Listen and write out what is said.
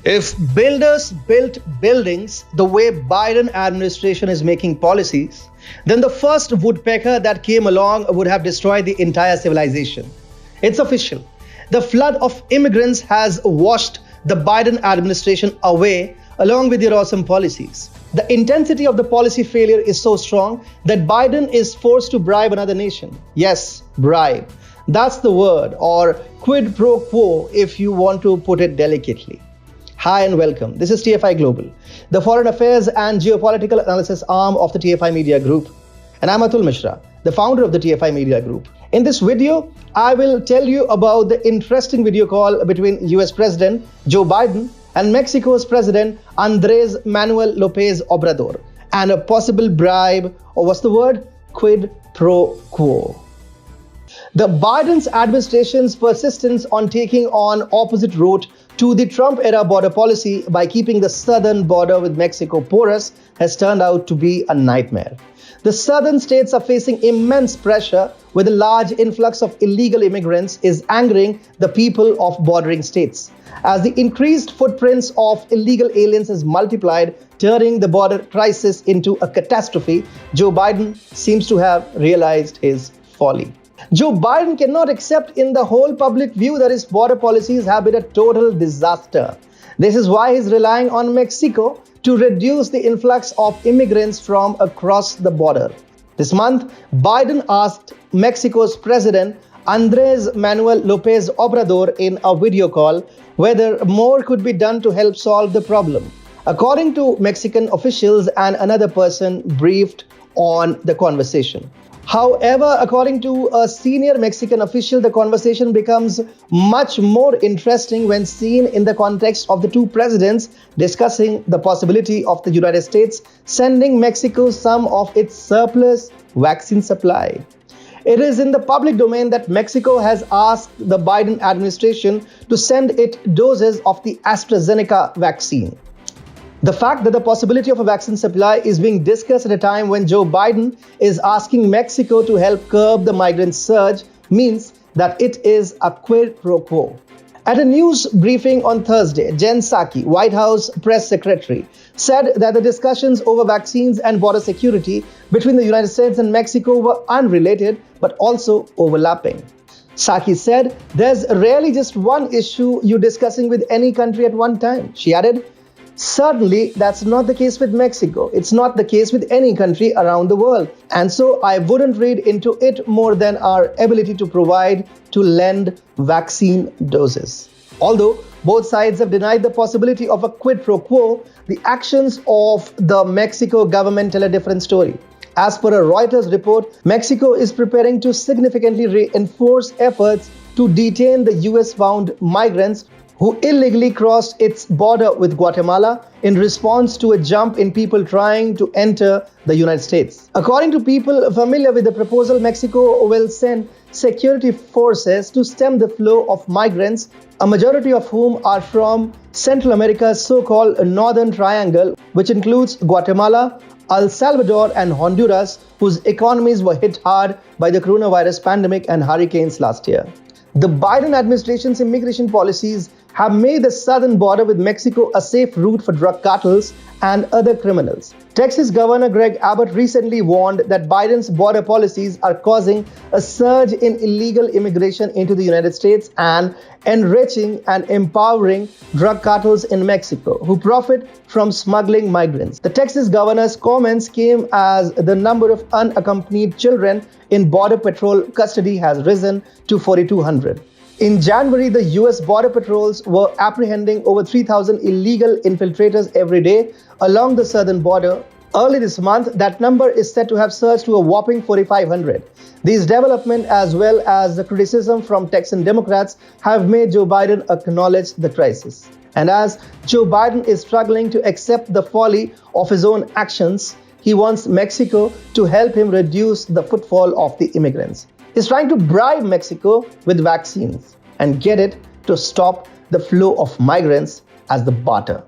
If builders built buildings the way Biden administration is making policies, then the first woodpecker that came along would have destroyed the entire civilization. It's official. The flood of immigrants has washed the Biden administration away along with their awesome policies. The intensity of the policy failure is so strong that Biden is forced to bribe another nation. Yes, bribe. That's the word, or quid pro quo if you want to put it delicately. Hi and welcome. This is TFI Global, the foreign affairs and geopolitical analysis arm of the TFI Media Group. And I'm Atul Mishra, the founder of the TFI Media Group. In this video, I will tell you about the interesting video call between US President Joe Biden and Mexico's President Andres Manuel Lopez Obrador, and a possible bribe, or what's the word? Quid pro quo. The Biden's administration's persistence on taking on opposite route to the Trump-era border policy by keeping the southern border with Mexico porous has turned out to be a nightmare. The southern states are facing immense pressure, with a large influx of illegal immigrants is angering the people of bordering states. As the increased footprints of illegal aliens has multiplied, turning the border crisis into a catastrophe, Joe Biden seems to have realized his folly. Joe Biden cannot accept in the whole public view that his border policies have been a total disaster. This is why he's relying on Mexico to reduce the influx of immigrants from across the border. This month, Biden asked Mexico's President Andres Manuel Lopez Obrador in a video call whether more could be done to help solve the problem. According to Mexican officials and another person briefed on the conversation. However, according to a senior Mexican official, the conversation becomes much more interesting when seen in the context of the two presidents discussing the possibility of the United States sending Mexico some of its surplus vaccine supply. It is in the public domain that Mexico has asked the Biden administration to send it doses of the AstraZeneca vaccine. The fact that the possibility of a vaccine supply is being discussed at a time when Joe Biden is asking Mexico to help curb the migrant surge means that it is a quid pro quo. At a news briefing on Thursday, Jen Psaki, White House press secretary, said that the discussions over vaccines and border security between the United States and Mexico were unrelated but also overlapping. Psaki said, "There's rarely just one issue you're discussing with any country at one time." She added, "Certainly, that's not the case with Mexico. It's not the case with any country around the world. And so I wouldn't read into it more than our ability to lend vaccine doses." Although both sides have denied the possibility of a quid pro quo, the actions of the Mexico government tell a different story. As per a Reuters report, Mexico is preparing to significantly reinforce efforts to detain the US-bound migrants who illegally crossed its border with Guatemala in response to a jump in people trying to enter the United States. According to people familiar with the proposal, Mexico will send security forces to stem the flow of migrants, a majority of whom are from Central America's so-called Northern Triangle, which includes Guatemala, El Salvador, and Honduras, whose economies were hit hard by the coronavirus pandemic and hurricanes last year. The Biden administration's immigration policies have made the southern border with Mexico a safe route for drug cartels and other criminals. Texas Governor Greg Abbott recently warned that Biden's border policies are causing a surge in illegal immigration into the United States and enriching and empowering drug cartels in Mexico, who profit from smuggling migrants. The Texas governor's comments came as the number of unaccompanied children in Border Patrol custody has risen to 4,200. In January, the US border patrols were apprehending over 3,000 illegal infiltrators every day along the southern border. Early this month, that number is said to have surged to a whopping 4,500. These developments, as well as the criticism from Texan Democrats, have made Joe Biden acknowledge the crisis. And as Joe Biden is struggling to accept the folly of his own actions, he wants Mexico to help him reduce the footfall of the immigrants. He's trying to bribe Mexico with vaccines and get it to stop the flow of migrants as the barter.